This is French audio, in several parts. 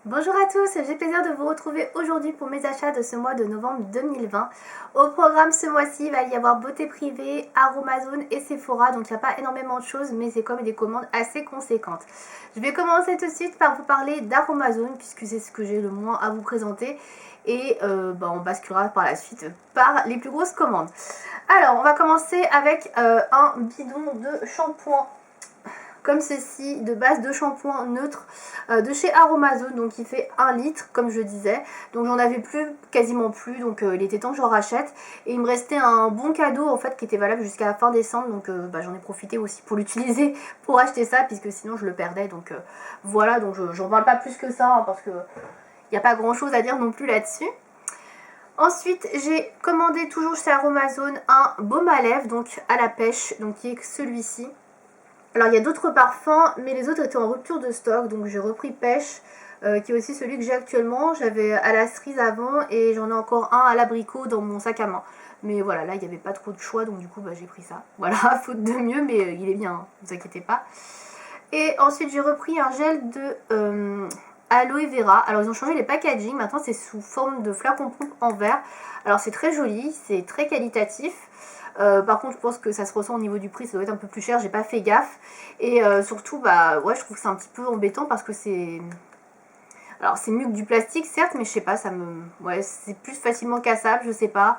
Bonjour à tous, j'ai plaisir de vous retrouver aujourd'hui pour mes achats de ce mois de novembre 2020. Au programme ce mois-ci, il va y avoir Beauté Privée, Aromazone et Sephora, donc il n'y a pas énormément de choses, mais c'est comme des commandes assez conséquentes. Je vais commencer tout de suite par vous parler d'Aromazone, puisque c'est ce que j'ai le moins à vous présenter, et on basculera par la suite par les plus grosses commandes. Alors, on va commencer avec un bidon de shampoing comme ceci, de base de shampoing neutre de chez Aromazone, donc il fait 1 litre comme je disais, donc j'en avais plus, quasiment plus, donc il était temps que j'en rachète, et il me restait un bon cadeau en fait qui était valable jusqu'à la fin décembre, donc j'en ai profité aussi pour l'utiliser, pour acheter ça, puisque sinon je le perdais, donc voilà, donc j'en parle pas plus que ça, hein, parce que il n'y a pas grand chose à dire non plus là-dessus. Ensuite, j'ai commandé toujours chez Aromazone un baume à lèvres, donc à la pêche, donc qui est celui-ci. Alors il y a d'autres parfums, mais les autres étaient en rupture de stock, donc j'ai repris Pêche, qui est aussi celui que j'ai actuellement. J'avais à la cerise avant et j'en ai encore un à l'abricot dans mon sac à main. Mais voilà, là il n'y avait pas trop de choix, donc du coup j'ai pris ça. Voilà, faute de mieux, mais il est bien, hein, ne vous inquiétez pas. Et ensuite j'ai repris un gel de aloe vera. Alors ils ont changé les packaging, maintenant c'est sous forme de flacon pompe en verre. Alors c'est très joli, c'est très qualitatif. Par contre, je pense que ça se ressent au niveau du prix, ça doit être un peu plus cher, j'ai pas fait gaffe. Et surtout, ouais, je trouve que c'est un petit peu embêtant parce que c'est. Alors, c'est mieux que du plastique, certes, mais je sais pas, ça me. Ouais, c'est plus facilement cassable, je sais pas.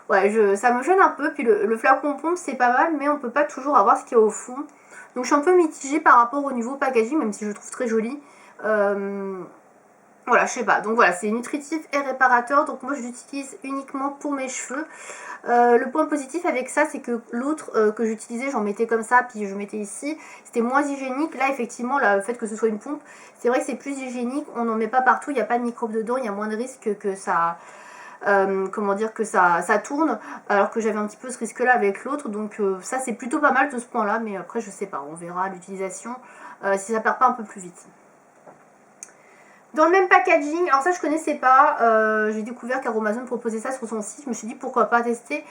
Ouais, ça me gêne un peu. Puis le flacon pompe, c'est pas mal, mais on peut pas toujours avoir ce qu'il y a au fond. Donc, je suis un peu mitigée par rapport au niveau packaging, même si je le trouve très joli. Voilà, je sais pas. Donc voilà, c'est nutritif et réparateur. Donc moi, je l'utilise uniquement pour mes cheveux. Le point positif avec ça, c'est que l'autre que j'utilisais, j'en mettais comme ça, puis je mettais ici, c'était moins hygiénique. Là, effectivement, le fait que ce soit une pompe, c'est vrai que c'est plus hygiénique, on n'en met pas partout, il n'y a pas de microbes dedans, il y a moins de risque que ça, comment dire, que ça tourne, alors que j'avais un petit peu ce risque-là avec l'autre, donc ça c'est plutôt pas mal de ce point-là, mais après je sais pas, on verra l'utilisation, si ça perd pas un peu plus vite. Dans le même packaging, alors ça je connaissais pas, j'ai découvert qu'Aromazone proposait ça sur son site, je me suis dit pourquoi pas tester.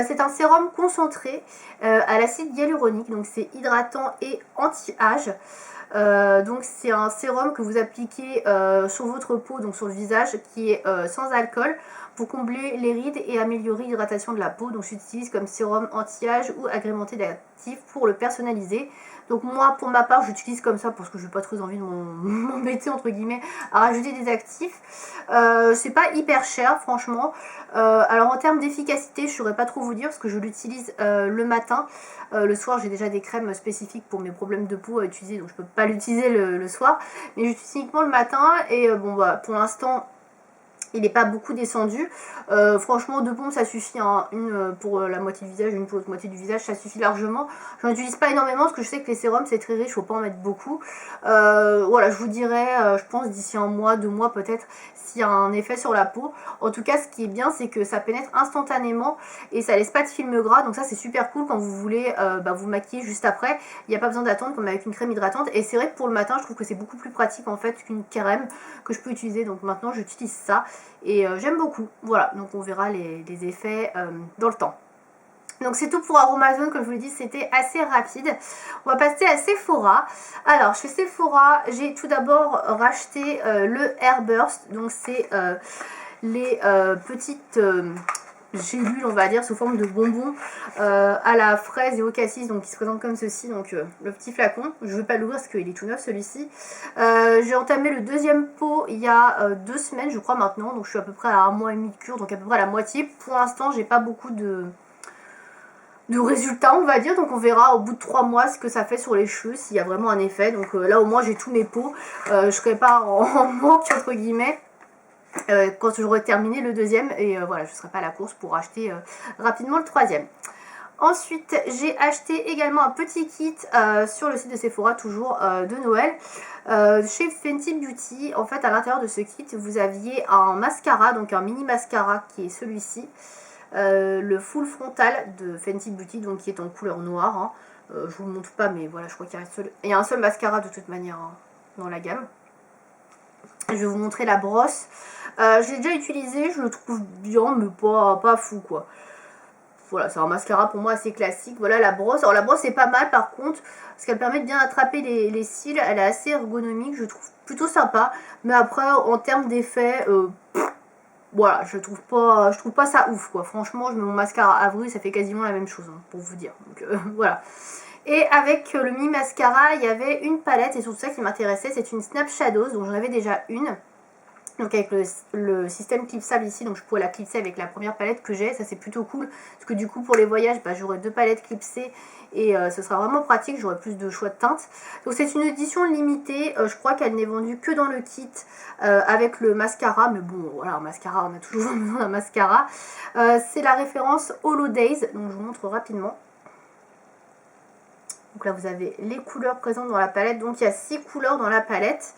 C'est un sérum concentré à l'acide hyaluronique, donc c'est hydratant et anti-âge. Donc c'est un sérum que vous appliquez sur votre peau, donc sur le visage, qui est sans alcool, pour combler les rides et améliorer l'hydratation de la peau. Donc j'utilise comme sérum anti-âge ou agrémenté d'actifs pour le personnaliser. Donc moi, pour ma part, j'utilise comme ça parce que je n'ai pas très envie de m'embêter, entre guillemets, à rajouter des actifs. C'est pas hyper cher, franchement. Alors en termes d'efficacité, je ne saurais pas trop vous dire parce que je l'utilise le matin. Le soir, j'ai déjà des crèmes spécifiques pour mes problèmes de peau à utiliser, donc je peux pas l'utiliser le soir. Mais j'utilise uniquement le matin et pour l'instant, il n'est pas beaucoup descendu. Franchement, 2 pompes ça suffit, hein. Une pour la moitié du visage, une pour l'autre moitié du visage, ça suffit largement. Je n'en utilise pas énormément parce que je sais que les sérums c'est très riche, il ne faut pas en mettre beaucoup. Voilà, je vous dirais, je pense d'ici 1 mois, 2 mois peut-être, s'il y a un effet sur la peau. En tout cas, ce qui est bien, c'est que ça pénètre instantanément et ça laisse pas de film gras. Donc ça, c'est super cool quand vous voulez vous maquiller juste après. Il n'y a pas besoin d'attendre comme avec une crème hydratante. Et c'est vrai que pour le matin, je trouve que c'est beaucoup plus pratique en fait qu'une crème que je peux utiliser. Donc maintenant, j'utilise ça. Et j'aime beaucoup. Voilà, donc on verra les effets dans le temps. Donc c'est tout pour Aromazone, comme je vous l'ai dit, c'était assez rapide. On va passer à Sephora. Alors chez Sephora, j'ai tout d'abord racheté le Airburst. Donc c'est les petites gélules, on va dire, sous forme de bonbons à la fraise et au cassis, donc qui se présente comme ceci. Donc le petit flacon, je ne veux pas l'ouvrir parce qu'il est tout neuf celui-ci. J'ai entamé le 2e pot il y a 2 semaines, je crois maintenant, donc je suis à peu près à 1 mois et demi de cure, donc à peu près à la moitié. Pour l'instant, j'ai pas beaucoup de résultats, on va dire, donc on verra au bout de 3 mois ce que ça fait sur les cheveux, s'il y a vraiment un effet. Donc là au moins j'ai tous mes pots, je serai pas en manque entre guillemets quand j'aurai terminé le 2e, et voilà, je ne serai pas à la course pour acheter rapidement le 3e. Ensuite, j'ai acheté également un petit kit sur le site de Sephora, toujours de Noël, chez Fenty Beauty. En fait, à l'intérieur de ce kit, vous aviez un mascara, donc un mini mascara qui est celui-ci, le full frontal de Fenty Beauty, donc qui est en couleur noire. Hein. Je vous le montre pas, mais voilà, je crois qu'il y a un seul mascara de toute manière hein, dans la gamme. Je vais vous montrer la brosse. Je l'ai déjà utilisé, je le trouve bien, mais pas fou quoi. voilà, c'est un mascara pour moi assez classique. Voilà la brosse. Alors la brosse est pas mal par contre, parce qu'elle permet de bien attraper les cils. Elle est assez ergonomique, je trouve plutôt sympa. Mais après, en termes d'effet, voilà, je trouve pas ça ouf quoi. Franchement, je mets mon mascara Avril, ça fait quasiment la même chose, hein, pour vous dire. Donc voilà. Et avec le mini mascara, il y avait une palette, et c'est tout ça qui m'intéressait. C'est une Snap Shadows, donc j'en avais déjà une. Donc avec le système clipsable ici, donc je pourrais la clipser avec la première palette que j'ai. Ça c'est plutôt cool, parce que du coup pour les voyages, bah, j'aurai 2 palettes clipsées. Et ce sera vraiment pratique, j'aurai plus de choix de teintes. Donc c'est une édition limitée, je crois qu'elle n'est vendue que dans le kit avec le mascara. Mais bon, voilà, un mascara, on a toujours besoin d'un mascara. C'est la référence Holo Days, donc je vous montre rapidement. Donc là vous avez les couleurs présentes dans la palette. Donc il y a 6 couleurs dans la palette.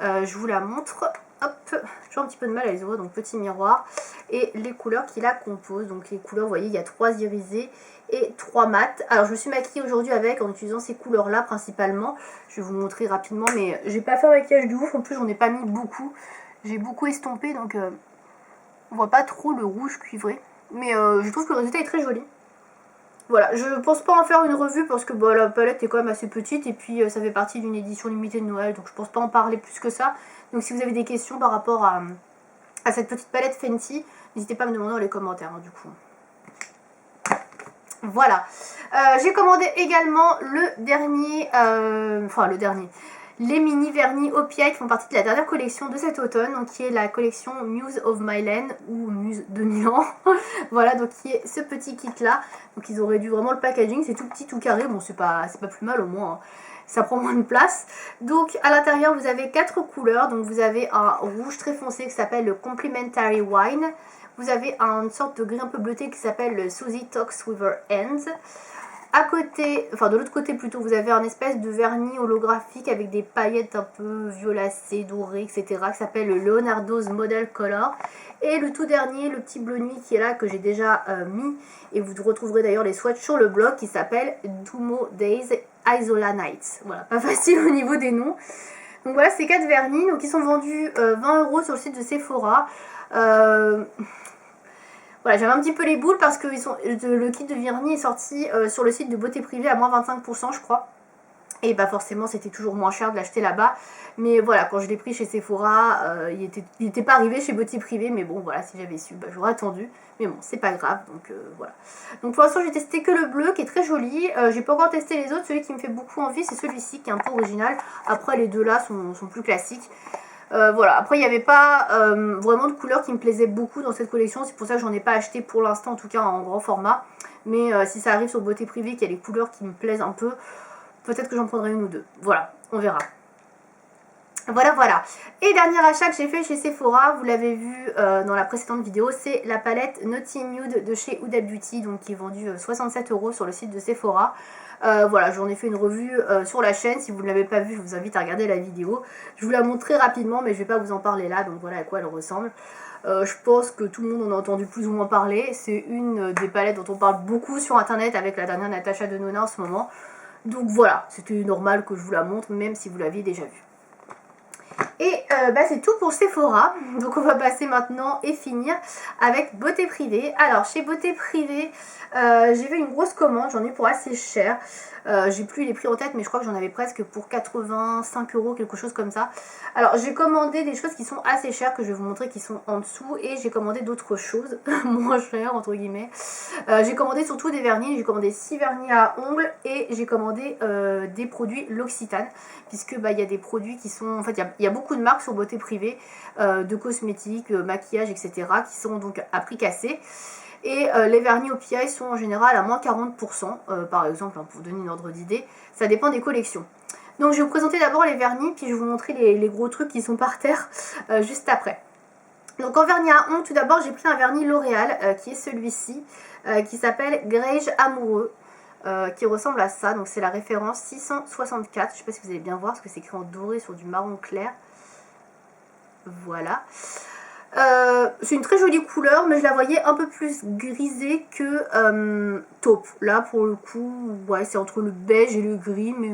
Je vous la montre. Hop, j'ai toujours un petit peu de mal à les ouvrir, donc petit miroir. Et les couleurs qui la composent. Donc les couleurs, vous voyez, il y a 3 irisés et 3 mat. Alors je me suis maquillée aujourd'hui avec, en utilisant ces couleurs là principalement. Je vais vous montrer rapidement, mais j'ai pas fait un maquillage de ouf. En plus j'en ai pas mis beaucoup. J'ai beaucoup estompé, donc on voit pas trop le rouge cuivré. Mais je trouve que le résultat est très joli. Voilà, je pense pas en faire une revue parce que bah, la palette est quand même assez petite et puis ça fait partie d'une édition limitée de Noël, donc je pense pas en parler plus que ça. Donc si vous avez des questions par rapport à cette petite palette Fenty, n'hésitez pas à me demander dans les commentaires, hein, du coup. Voilà, j'ai commandé également le dernier, les mini vernis Opia qui font partie de la dernière collection de cet automne, donc qui est la collection Muse of Milan ou Muse de Milan. Voilà, donc qui est ce petit kit là. Donc ils ont réduit vraiment le packaging, c'est tout petit, tout carré. Bon, c'est pas plus mal au moins, hein. Ça prend moins de place. Donc à l'intérieur vous avez 4 couleurs. Donc vous avez un rouge très foncé qui s'appelle le Complimentary Wine. Vous avez une sorte de gris un peu bleuté qui s'appelle le Susie Talks with Her Hands. À côté, enfin de l'autre côté plutôt, vous avez un espèce de vernis holographique avec des paillettes un peu violacées, dorées, etc. qui s'appelle le Leonardo's Model Color. Et le tout dernier, le petit bleu nuit qui est là, que j'ai déjà mis, et vous retrouverez d'ailleurs les swatchs sur le blog, qui s'appelle Dumo Days Isola Nights. Voilà, pas facile au niveau des noms. Donc voilà, ces 4 vernis, donc ils sont vendus 20 € sur le site de Sephora. Voilà, j'avais un petit peu les boules parce que le kit de vernis est sorti sur le site de Beauté Privée à moins 25% je crois. Et bah forcément c'était toujours moins cher de l'acheter là-bas. Mais voilà, quand je l'ai pris chez Sephora, il était pas arrivé chez Beauté Privée. Mais bon voilà, si j'avais su, bah, j'aurais attendu. Mais bon, c'est pas grave, donc voilà. Donc pour l'instant j'ai testé que le bleu qui est très joli. J'ai pas encore testé les autres, celui qui me fait beaucoup envie c'est celui-ci qui est un peu original. Après les deux là sont plus classiques. Voilà, après il n'y avait pas vraiment de couleurs qui me plaisaient beaucoup dans cette collection, c'est pour ça que j'en ai pas acheté pour l'instant, en tout cas en grand format. Mais si ça arrive sur Beauté Privée, qu'il y a des couleurs qui me plaisent un peu, peut-être que j'en prendrai une ou deux. Voilà, on verra. Voilà. Et dernier achat que j'ai fait chez Sephora, vous l'avez vu dans la précédente vidéo, c'est la palette Naughty Nude de chez Huda Beauty, donc qui est vendue 67 € sur le site de Sephora. Voilà, j'en ai fait une revue sur la chaîne. Si vous ne l'avez pas vue, je vous invite à regarder la vidéo. Je vous la montre très rapidement, mais je ne vais pas vous en parler là, donc voilà à quoi elle ressemble. Je pense que tout le monde en a entendu plus ou moins parler. C'est une des palettes dont on parle beaucoup sur internet avec la dernière Natasha Denona en ce moment. Donc voilà, c'était normal que je vous la montre, même si vous l'aviez déjà vue. Et c'est tout pour Sephora, donc on va passer maintenant et finir avec Beauté Privée. Alors chez Beauté Privée, j'ai fait une grosse commande, j'en ai pour assez cher. J'ai plus les prix en tête, mais je crois que j'en avais presque pour 85 €, quelque chose comme ça. Alors j'ai commandé des choses qui sont assez chères, que je vais vous montrer qui sont en dessous, et j'ai commandé d'autres choses, moins chères entre guillemets. J'ai commandé surtout des vernis, j'ai commandé 6 vernis à ongles, et j'ai commandé des produits L'Occitane, puisque il y a des produits qui sont, en fait il y a beaucoup de marques sur Beauté Privée, de cosmétiques, maquillage, etc., qui sont donc à prix cassé. Et les vernis au PI sont en général à moins 40%, par exemple, hein, pour donner une ordre d'idée. Ça dépend des collections. Donc je vais vous présenter d'abord les vernis, puis je vais vous montrer les gros trucs qui sont par terre juste après. Donc en vernis à ongles, tout d'abord j'ai pris un vernis L'Oréal, qui est celui-ci, qui s'appelle Grège Amoureux, qui ressemble à ça. Donc c'est la référence 664, je ne sais pas si vous allez bien voir, parce que c'est écrit en doré sur du marron clair. Voilà. C'est une très jolie couleur, mais je la voyais un peu plus grisée que taupe. Là pour le coup, ouais, c'est entre le beige et le gris, mais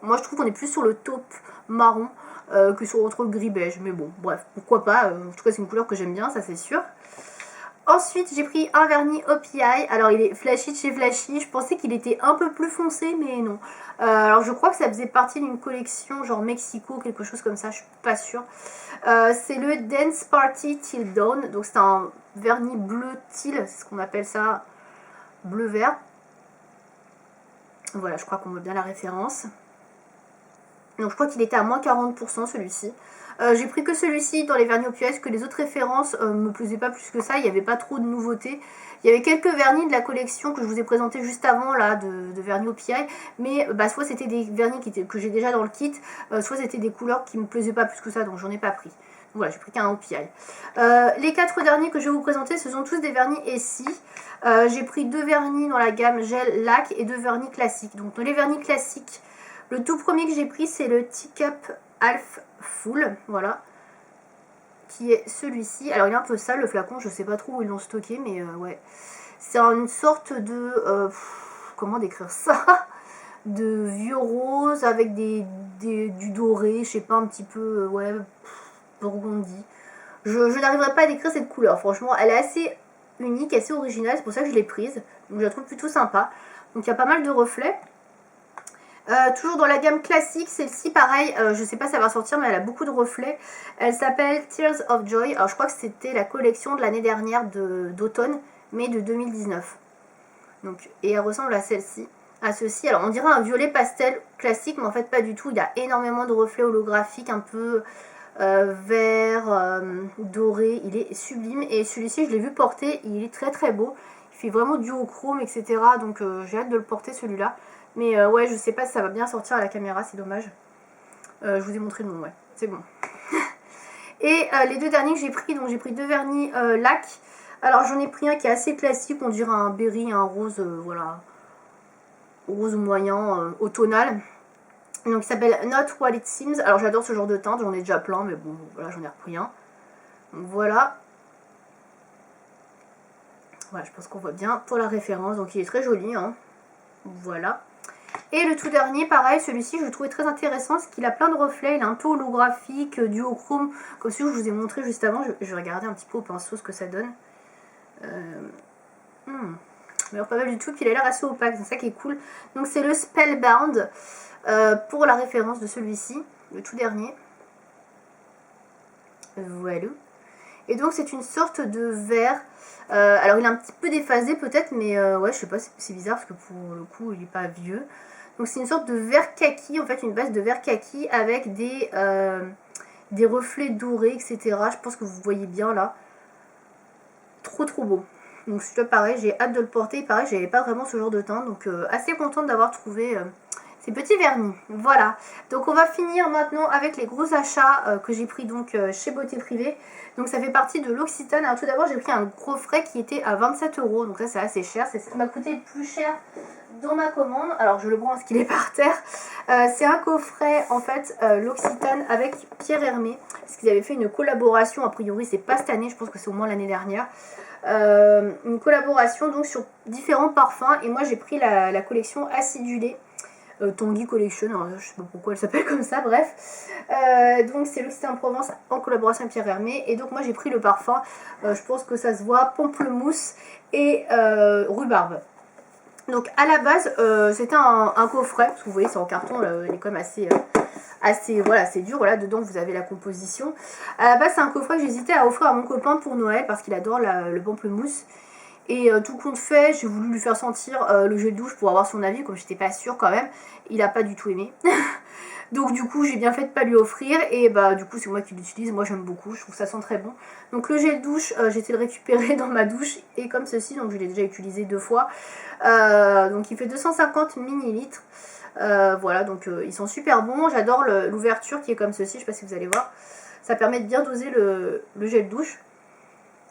moi je trouve qu'on est plus sur le taupe marron que sur entre le gris beige. Mais bon, bref, pourquoi pas. En tout cas c'est une couleur que j'aime bien, ça c'est sûr. Ensuite, j'ai pris un vernis OPI. Alors, il est flashy de chez Flashy. Je pensais qu'il était un peu plus foncé, mais non. Alors, je crois que ça faisait partie d'une collection genre Mexico, quelque chose comme ça. Je suis pas sûre. C'est le Dance Party Till Dawn. Donc, c'est un vernis bleu teal. C'est ce qu'on appelle ça. Bleu-vert. Voilà, je crois qu'on voit bien la référence. Donc, je crois qu'il était à moins 40% celui-ci. J'ai pris que celui-ci dans les vernis OPI, que les autres références me plaisaient pas plus que ça, il n'y avait pas trop de nouveautés. Il y avait quelques vernis de la collection que je vous ai présenté juste avant là, de vernis OPI, mais soit c'était des vernis que j'ai déjà dans le kit, soit c'était des couleurs qui me plaisaient pas plus que ça, donc j'en ai pas pris. Voilà, j'ai pris qu'un OPI. Les 4 derniers que je vais vous présenter, ce sont tous des vernis Essie. J'ai pris 2 vernis dans la gamme gel lac et 2 vernis classiques. Donc dans les vernis classiques, le tout premier que j'ai pris, c'est le Teacup Half Full, voilà, qui est celui-ci. Alors il est un peu sale le flacon, je sais pas trop où ils l'ont stocké, mais ouais. C'est une sorte de... comment décrire ça? De vieux rose avec du doré, je sais pas, un petit peu, ouais, burgundy. Je n'arriverai pas à décrire cette couleur, franchement, elle est assez unique, assez originale, c'est pour ça que je l'ai prise. Donc je la trouve plutôt sympa. Donc il y a pas mal de reflets. Toujours dans la gamme classique, celle-ci pareil, je sais pas si ça va sortir mais elle a beaucoup de reflets. Elle s'appelle Tears of Joy. Alors je crois que c'était la collection de l'année dernière d'automne, mais de 2019. Donc, et elle ressemble à celle-ci, à ceci. Alors on dirait un violet pastel classique, mais en fait pas du tout. Il y a énormément de reflets holographiques, un peu vert, doré. Il est sublime. Et celui-ci je l'ai vu porter, il est très très beau. Il fait vraiment duochrome, etc. Donc j'ai hâte de le porter celui-là. Mais ouais, je sais pas si ça va bien sortir à la caméra, c'est dommage. Je vous ai montré le nom, ouais, c'est bon. Et les 2 derniers que j'ai pris, donc j'ai pris 2 vernis lac. Alors j'en ai pris un qui est assez classique, on dirait un berry, un rose, voilà, rose moyen, automnal. Donc il s'appelle Not What It Seems. Alors j'adore ce genre de teinte, j'en ai déjà plein, mais bon, voilà, j'en ai repris un. Donc voilà. Voilà, je pense qu'on voit bien pour la référence, donc il est très joli, hein. Voilà. Et le tout dernier, pareil, celui-ci je le trouvais très intéressant parce qu'il a plein de reflets, il est un peu holographique, duochrome, comme celui que je vous ai montré juste avant. Je vais regarder un petit peu au pinceau ce que ça donne. Mais pas mal du tout, puis il a l'air assez opaque, c'est ça qui est cool. Donc c'est le Spellbound, pour la référence de celui-ci, le tout dernier. Voilà. Et donc c'est une sorte de vert. Alors il est un petit peu déphasé peut-être, mais ouais, je sais pas, c'est bizarre parce que pour le coup il est pas vieux. Donc c'est une sorte de vert kaki, en fait une base de vert kaki avec des reflets dorés, etc. Je pense que vous voyez bien là. Trop trop beau. Donc celui-là pareil, j'ai hâte de le porter. Pareil, j'avais pas vraiment ce genre de teint, donc assez contente d'avoir trouvé ces petits vernis. Voilà, donc on va finir maintenant avec les gros achats que j'ai pris donc chez Beauté Privée. Donc ça fait partie de l'Occitane. Alors tout d'abord j'ai pris un gros frais qui était à 27 €, donc ça c'est assez cher, c'est ce qui m'a coûté le plus cher dans ma commande. Alors je le prends parce qu'il est par terre. C'est un coffret en fait l'Occitane avec Pierre Hermé, parce qu'ils avaient fait une collaboration, a priori c'est pas cette année, je pense que c'est au moins l'année dernière. Une collaboration donc sur différents parfums, et moi j'ai pris la collection Acidulée. Tanguy Collection, alors, je sais pas pourquoi elle s'appelle comme ça, bref. Donc c'est l'Occitane Provence en collaboration avec Pierre Hermé. Et donc moi j'ai pris le parfum, je pense que ça se voit, pamplemousse et rhubarbe. Donc à la base c'était un coffret, parce que vous voyez c'est en carton, il est quand même assez voilà, c'est dur. Voilà, dedans vous avez la composition. À la base c'est un coffret que j'hésitais à offrir à mon copain pour Noël parce qu'il adore le pamplemousse. Et tout compte fait, j'ai voulu lui faire sentir le gel douche pour avoir son avis, comme j'étais pas sûre quand même. Il a pas du tout aimé. Donc du coup j'ai bien fait de pas lui offrir, et bah du coup c'est moi qui l'utilise, moi j'aime beaucoup, je trouve que ça sent très bon. Donc le gel douche, j'ai été le récupérer dans ma douche, et comme ceci, donc je l'ai déjà utilisé 2 fois. Donc il fait 250 ml. Voilà, donc ils sont super bons. J'adore l'ouverture qui est comme ceci, je sais pas si vous allez voir. Ça permet de bien doser le gel douche.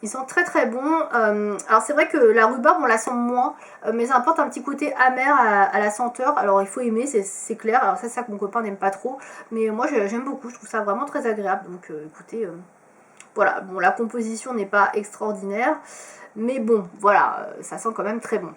Ils sont très très bons. Alors c'est vrai que la rhubarbe on la sent moins, mais ça apporte un petit côté amer à la senteur. Alors il faut aimer, c'est clair. Alors ça c'est ça que mon copain n'aime pas trop, mais moi j'aime beaucoup, je trouve ça vraiment très agréable. Donc écoutez, voilà, bon la composition n'est pas extraordinaire, mais bon voilà, ça sent quand même très bon.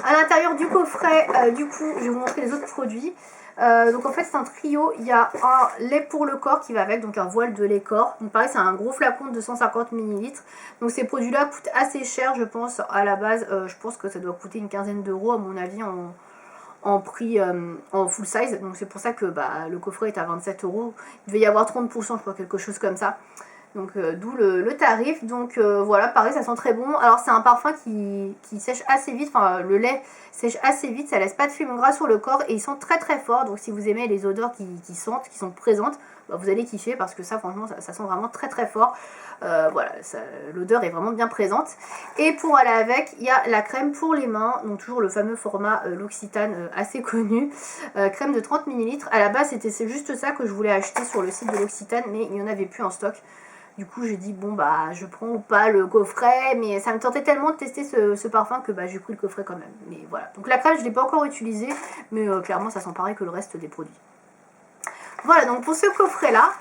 À l'intérieur du coffret, du coup je vais vous montrer les autres produits. Donc en fait c'est un trio, il y a un lait pour le corps qui va avec, donc un voile de lait corps. Donc pareil c'est un gros flacon de 250 ml. Donc ces produits là coûtent assez cher je pense à la base. Je pense que ça doit coûter une quinzaine d'euros à mon avis en prix en full size. Donc c'est pour ça que le coffret est à 27 euros. Il devait y avoir 30% je crois, quelque chose comme ça. Donc d'où le tarif. Donc voilà, pareil ça sent très bon. Alors c'est un parfum qui sèche assez vite, enfin le lait sèche assez vite, ça laisse pas de fume gras sur le corps et il sent très très fort. Donc si vous aimez les odeurs qui sentent, qui sont présentes, vous allez kiffer parce que ça franchement ça sent vraiment très très fort. Voilà, l'odeur est vraiment bien présente. Et pour aller avec, il y a la crème pour les mains, donc toujours le fameux format L'Occitane assez connu, crème de 30 ml. À la base c'est juste ça que je voulais acheter sur le site de L'Occitane, mais il n'y en avait plus en stock. Du coup j'ai dit bon je prends ou pas le coffret, mais ça me tentait tellement de tester ce parfum que j'ai pris le coffret quand même. Mais voilà, donc la crème je ne l'ai pas encore utilisée, mais clairement ça sent pareil que le reste des produits. Voilà donc pour ce coffret là.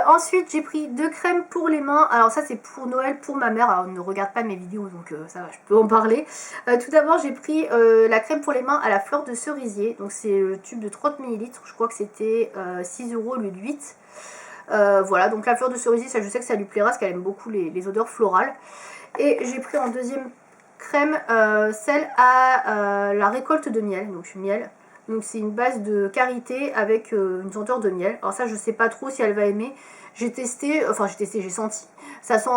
Ensuite j'ai pris 2 crèmes pour les mains. Alors ça c'est pour Noël pour ma mère. Alors elle ne regarde pas mes vidéos donc ça va, je peux en parler. Tout d'abord j'ai pris la crème pour les mains à la fleur de cerisier. Donc c'est le tube de 30 ml. Je crois que c'était 6 euros au lieu de 8. Voilà, donc la fleur de cerisier, ça je sais que ça lui plaira parce qu'elle aime beaucoup les odeurs florales. Et j'ai pris en deuxième crème celle à la récolte de miel, donc miel. Donc c'est une base de karité avec une senteur de miel. Alors ça je sais pas trop si elle va aimer. J'ai testé, j'ai senti. Ça sent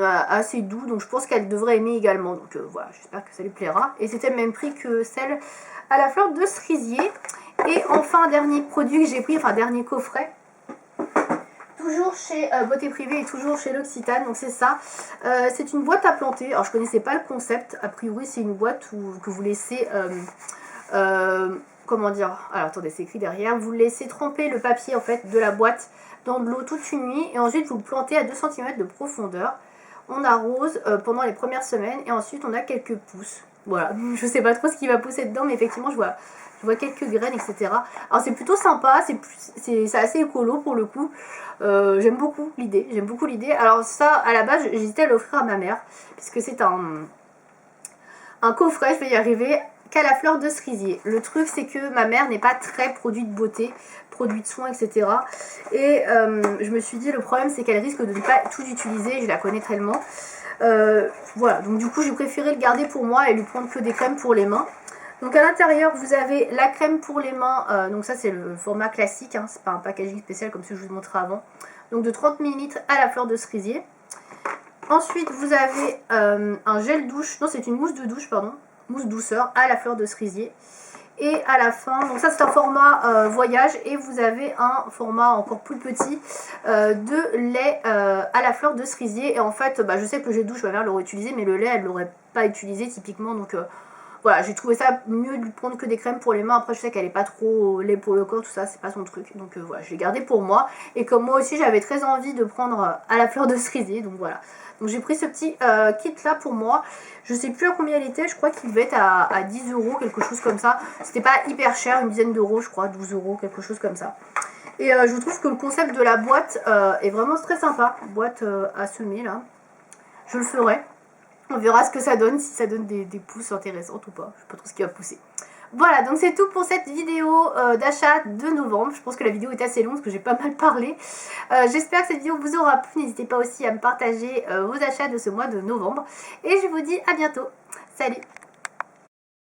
assez doux, donc je pense qu'elle devrait aimer également. Donc voilà, j'espère que ça lui plaira. Et c'était le même prix que celle à la fleur de cerisier. Et enfin, dernier produit que j'ai pris, enfin dernier coffret. Toujours chez Beauté Privée et toujours chez L'Occitane, donc c'est ça. C'est une boîte à planter. Alors je connaissais pas le concept. A priori c'est une boîte que vous laissez... comment dire, alors attendez c'est écrit derrière, vous laissez tremper le papier en fait de la boîte dans de l'eau toute une nuit et ensuite vous le plantez à 2 cm de profondeur. On arrose pendant les premières semaines et ensuite on a quelques pousses. Voilà, je sais pas trop ce qui va pousser dedans mais effectivement je vois quelques graines etc. Alors c'est plutôt sympa, c'est assez écolo pour le coup. J'aime beaucoup l'idée. Alors ça à la base j'hésitais à l'offrir à ma mère puisque c'est un coffret, je vais y arriver, qu'à la fleur de cerisier. Le truc c'est que ma mère n'est pas très produit de beauté, produit de soins etc. Et je me suis dit le problème c'est qu'elle risque de ne pas tout utiliser, je la connais tellement. Voilà, donc du coup j'ai préféré le garder pour moi et lui prendre que des crèmes pour les mains. Donc à l'intérieur vous avez la crème pour les mains, donc ça c'est le format classique, hein, c'est pas un packaging spécial comme ce que je vous montrais avant. Donc de 30 ml à la fleur de cerisier. Ensuite vous avez un gel douche, non c'est une mousse de douche pardon, mousse douceur à la fleur de cerisier. Et à la fin, donc ça c'est un format voyage et vous avez un format encore plus petit de lait à la fleur de cerisier. Et en fait je sais que le gel douche ma mère l'aurait utilisé mais le lait elle l'aurait pas utilisé typiquement donc... voilà, j'ai trouvé ça mieux de lui prendre que des crèmes pour les mains. Après, je sais qu'elle est pas trop lait pour le corps, tout ça, c'est pas son truc. Donc voilà, je l'ai gardé pour moi. Et comme moi aussi, j'avais très envie de prendre à la fleur de cerisier. Donc voilà. Donc j'ai pris ce petit kit là pour moi. Je sais plus à combien il était. Je crois qu'il devait être à 10 euros, quelque chose comme ça. C'était pas hyper cher, une dizaine d'euros, je crois, 12 euros, quelque chose comme ça. Et je trouve que le concept de la boîte est vraiment très sympa. Boîte à semer là. Je le ferai. On verra ce que ça donne, si ça donne des pousses intéressantes ou pas. Je sais pas trop ce qui va pousser. Voilà, donc c'est tout pour cette vidéo d'achat de novembre. Je pense que la vidéo est assez longue parce que j'ai pas mal parlé. J'espère que cette vidéo vous aura plu. N'hésitez pas aussi à me partager vos achats de ce mois de novembre. Et je vous dis à bientôt. Salut!